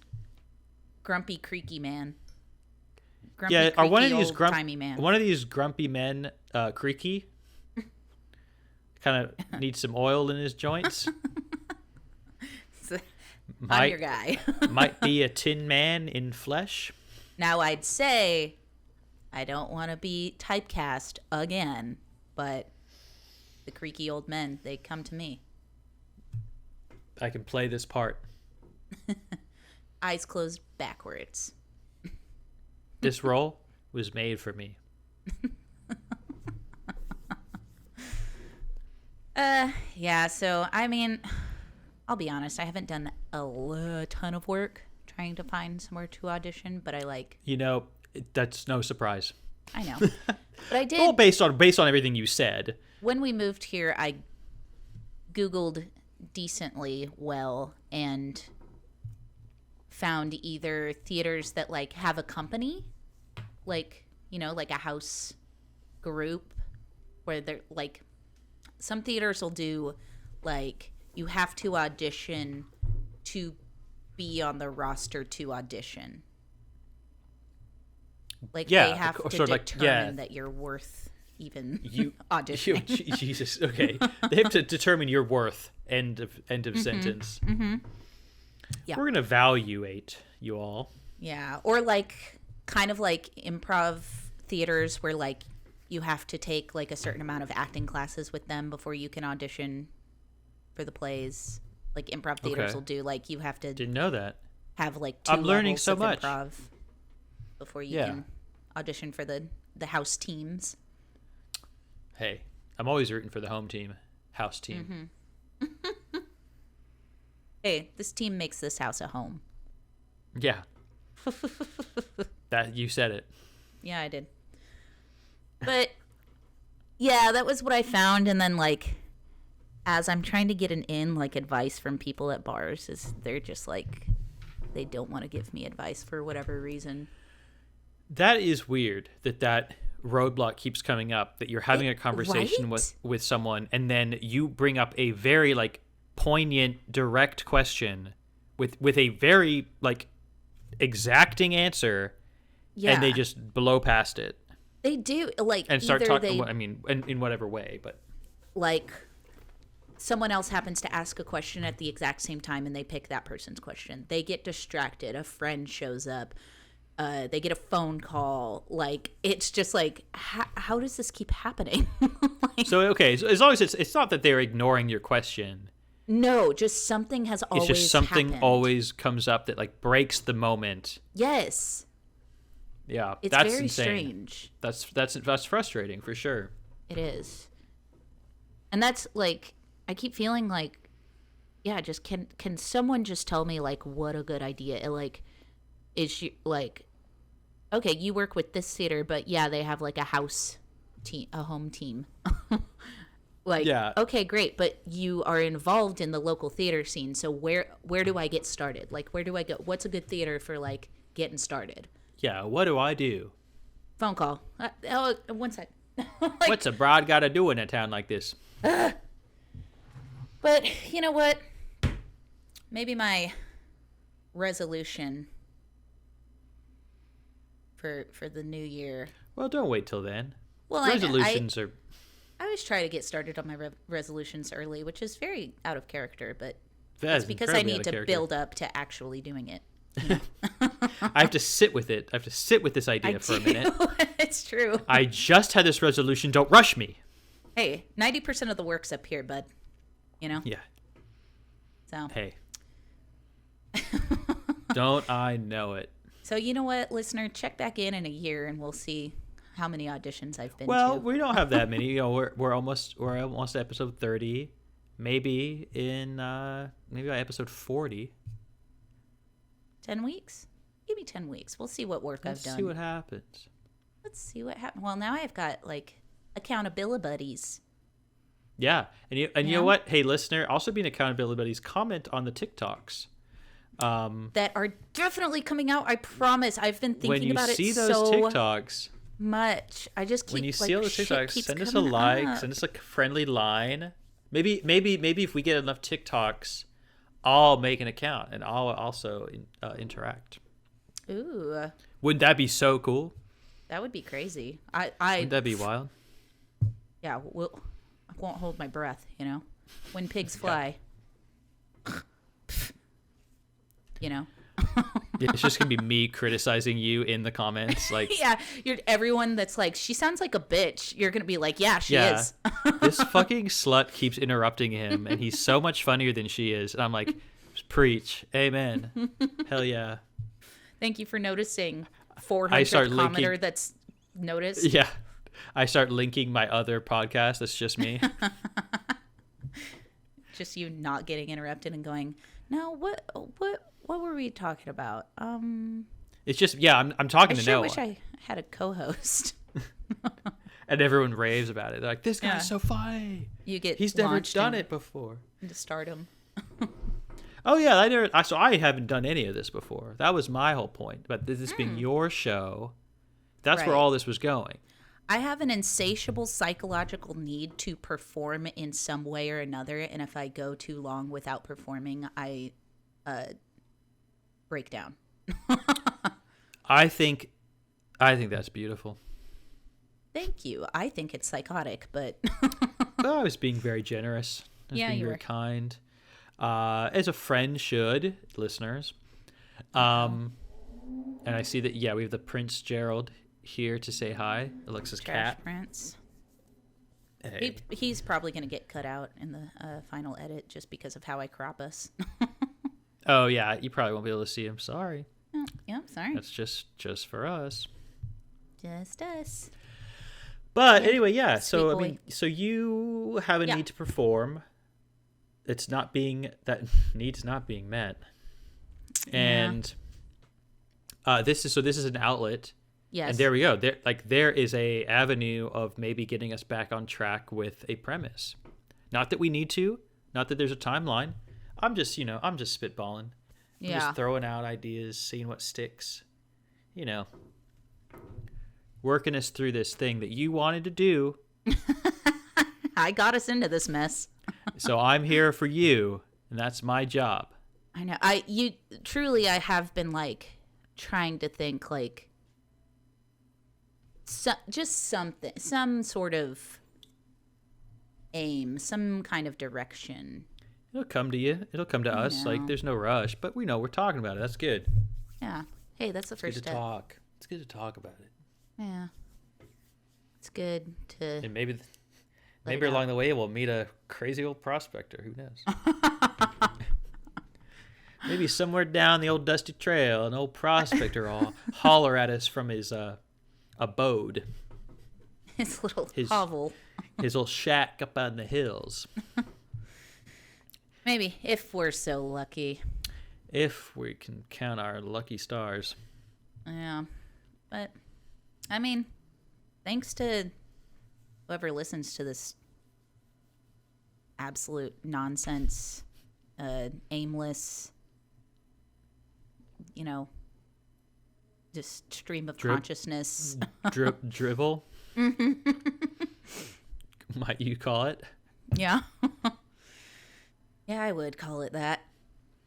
grumpy creaky man. Grumpy, Yeah, are one of these timey man. one of these grumpy men creaky? Kind of needs some oil in his joints. I'm your guy. Might be a tin man in flesh. Now, I'd say I don't want to be typecast again, but the creaky old men, they come to me. I can play this part. Eyes closed backwards. This role was made for me. Yeah, so, I mean, I'll be honest, I haven't done a ton of work trying to find somewhere to audition, but I like... You know, that's no surprise. I know. But I did... Well, based on everything you said. When we moved here, I Googled decently well and found either theaters that, like, have a company, like, you know, like a house group where they're, like... Some theaters will do, like, you have to audition to be on the roster to audition. Like, they have to determine that you're worth even auditioning. Jesus, okay. They have to determine your worth. End of sentence. Mm-hmm. Yeah. We're going to evaluate you all. Yeah, or, like, kind of like improv theaters where, like, you have to take, like, a certain amount of acting classes with them before you can audition for the plays. Like, improv theaters will do, like, you have to... Didn't know that. Have, like, 2 I'm learning levels so of much. Improv before you can audition for the house teams. Hey, I'm always rooting for the home team. House team. Mm-hmm. Hey, this team makes this house a home. Yeah. That you said it. Yeah, I did. But, yeah, that was what I found. And then, like, as I'm trying to get like, advice from people at bars, is they're just, like, they don't want to give me advice for whatever reason. That is weird that roadblock keeps coming up, that you're having a conversation with someone, and then you bring up a very, like, poignant, direct question with a very, like, exacting answer, and they just blow past it. They do, like, and start talking. I mean, in whatever way, but like, someone else happens to ask a question at the exact same time, and they pick that person's question. They get distracted. A friend shows up. They get a phone call. Like, it's just like, how does this keep happening? Like, so as long as it's not that they're ignoring your question. No, just something has always happened. It's just something always comes up that, like, breaks the moment. Yes. Yeah, it's that's very insane. Strange. That's frustrating for sure. It is, and that's, like, I keep feeling like, yeah, just can someone just tell me, like, what a good idea? Like, is she, like, okay, you work with this theater, but yeah, they have, like, a house team, a home team. Like, yeah. Okay, great, but you are involved in the local theater scene, so where do I get started? Like, where do I go? What's a good theater for, like, getting started? Yeah, what do I do? Phone call. One sec. Like, what's a broad got to do in a town like this? But you know what? Maybe my resolution for the new year. Well, don't wait till then. Well, resolutions are... I always try to get started on my resolutions early, which is very out of character, but that's because I need to build up to actually doing it. I have to sit with it. I have to sit with this idea for a minute. It's true. I just had this resolution. Don't rush me. Hey, 90% of the work's up here, bud. You know? Yeah. So. Hey. Don't I know it? So, you know what, listener? Check back in a year and we'll see how many auditions I've been to. Well, we don't have that many. You know, we're almost at episode 30. Maybe by episode 40. 10 weeks? Give me 10 weeks. We'll see what work I've done. Let's see what happens. Let's see what happens. Well, now I've got, like, accountability buddies. Yeah. And you know what? Hey, listener, also being accountability buddies, comment on the TikToks. That are definitely coming out. I promise. I've been thinking about it so when you see those TikToks much. I just keep, when you see all those TikToks, send us a like, send us a friendly line. Maybe if we get enough TikToks, I'll make an account and I'll also interact. Ooh. Wouldn't that be so cool? That would be crazy. Wouldn't that be wild? Yeah, I won't hold my breath, you know? When pigs fly. You know? It's just gonna be me criticizing you in the comments, like yeah, everyone that's like, she sounds like a bitch. You're gonna be like, yeah, she is. This fucking slut keeps interrupting him, and he's so much funnier than she is. And I'm like, preach, amen, hell yeah. Thank you for noticing. 400th commenter that's noticed. Yeah, I start linking my other podcast. That's just me. Just you not getting interrupted and going, no, what were we talking about? It's just, yeah, I'm talking to Noah. I wish I had a co-host. And everyone raves about it. They're like, this guy's so funny. He's never done it before. Into stardom. Oh yeah, so I haven't done any of this before. That was my whole point. But this being your show, that's where all this was going. I have an insatiable psychological need to perform in some way or another, and if I go too long without performing, I break down. I think that's beautiful. Thank you. I think it's psychotic, but I was being very generous. I was being very kind. As a friend should, listeners. And I see that, we have the Prince Gerald here to say hi. Alexa's Trash cat. Prince. Hey. He's probably going to get cut out in the final edit just because of how I crop us. Oh, yeah. You probably won't be able to see him. Sorry. Oh, yeah, sorry. That's just for us. Just us. But anyway, yeah. So, boy. I mean, so you have a need to perform. That need's not being met. And this is an outlet. Yes. And there we go. There is a avenue of maybe getting us back on track with a premise. Not that we need to, not that there's a timeline. I'm just spitballing. I'm just throwing out ideas, seeing what sticks. Working us through this thing that you wanted to do. I got us into this mess. So I'm here for you, and that's my job. I know. I have been like trying to think like just something, some sort of aim, some kind of direction. It'll come to you. It'll come to us. Like, there's no rush, but we know we're talking about it. That's good. Yeah. Hey, that's the first step. It's good to talk about it. Yeah. It's good to. And maybe along the way we'll meet a crazy old prospector. Who knows? Maybe somewhere down the old dusty trail, an old prospector will holler at us from his abode. His little hovel. His little shack up on the hills. Maybe, if we're so lucky. If we can count our lucky stars. Yeah. But, I mean, thanks to whoever listens to this absolute nonsense, aimless, just stream of consciousness. Drivel? Might you call it? Yeah. Yeah, I would call it that,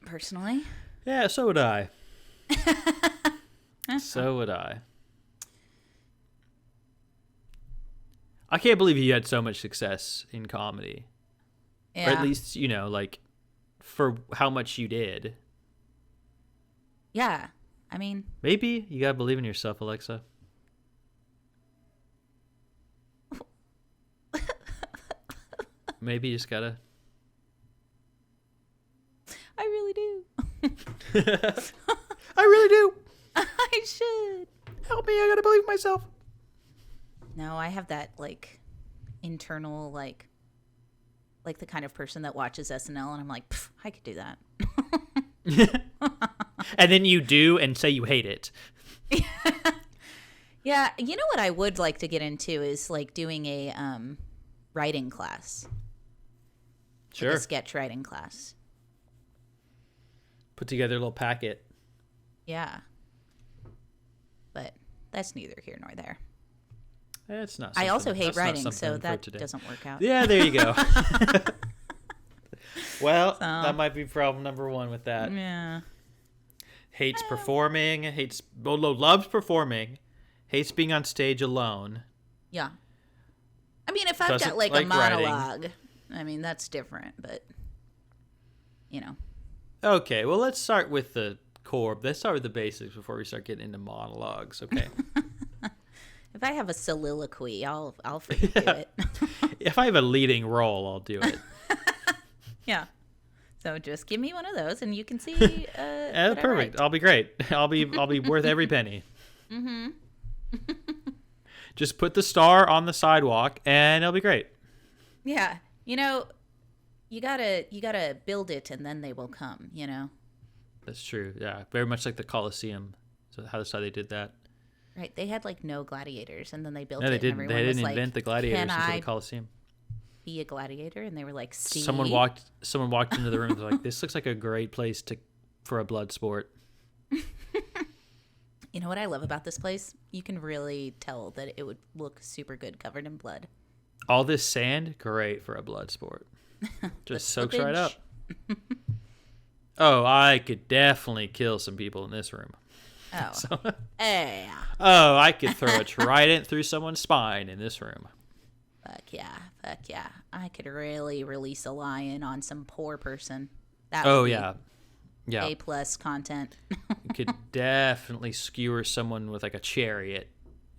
personally. Yeah, so would I. So would I. I can't believe you had so much success in comedy. Yeah. Or at least, for how much you did. Yeah. I mean... Maybe you gotta believe in yourself, Alexa. Maybe you just gotta... I really do. I really do. I should. Help me, I gotta believe in myself. No, I have that, internal, like the kind of person that watches SNL, and I'm like, I could do that. And then you do and say you hate it. Yeah, you know what I would like to get into is, doing a writing class. Sure. Like a sketch writing class. Put together a little packet. Yeah. But that's neither here nor there. It's not. I also hate writing, so that doesn't work out. Yeah, there you go. Well, that might be problem number one with that. Yeah. Hates performing, loves performing, hates being on stage alone. Yeah. I mean, if I've got a monologue, I mean, that's different, but, Okay, well, let's start with the core. Let's start with the basics before we start getting into monologues, okay? If I have a soliloquy, I'll freaking do it. If I have a leading role, I'll do it. Yeah. So just give me one of those, and you can see. Perfect. I'll be great. I'll be worth every penny. Mm-hmm. Just put the star on the sidewalk, and it'll be great. Yeah, you gotta build it, and then they will come. That's true. Yeah, very much like the Colosseum. So how they did that. Right. They had like no gladiators, and then they built it. No, they didn't. And they didn't invent the gladiators until the Colosseum. Be a gladiator, and they were like, "See." Someone walked into the room. And they're like, "This looks like a great place for a blood sport." You know what I love about this place? You can really tell that it would look super good covered in blood. All this sand, great for a blood sport. Just soaks right up. Oh, I could definitely kill some people in this room. Oh. So, yeah. Oh, I could throw a trident through someone's spine in this room. Fuck yeah. I could really release a lion on some poor person. That Oh, would be yeah. A+ content. You could definitely skewer someone with like a chariot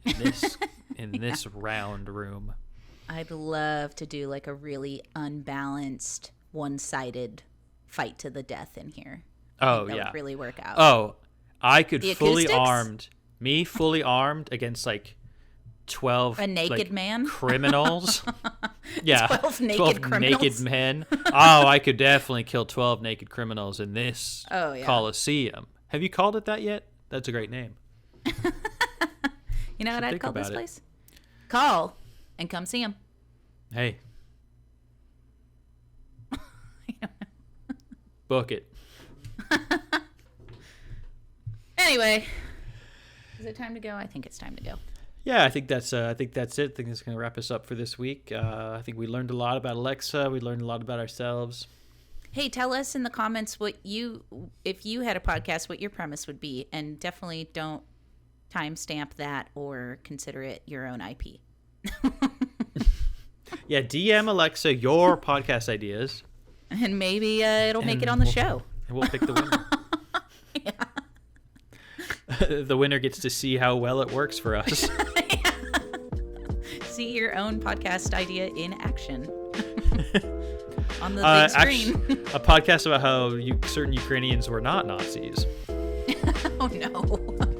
in this round room. I'd love to do like a really unbalanced, one-sided fight to the death in here. Oh, that yeah. would really work out. Oh, I could The fully acoustics? fully armed against like 12 A naked man? criminals. Yeah, 12 naked criminals? naked men. Oh, I could definitely kill 12 naked criminals in this Colosseum. Have you called it that yet? That's a great name. You know what I'd call this place? Call and come see him. Hey. Book it. Anyway, is it time to go? I think it's time to go. Yeah, I think that's it. I think that's going to wrap us up for this week. I think we learned a lot about Alexa. We learned a lot about ourselves. Hey, tell us in the comments if you had a podcast, what your premise would be, and definitely don't timestamp that or consider it your own IP. Yeah, DM Alexa your podcast ideas. And maybe it'll make it on the show. And we'll pick the winner. The winner gets to see how well it works for us. See your own podcast idea in action on the big screen. A podcast about how certain Ukrainians were not Nazis. Oh, no.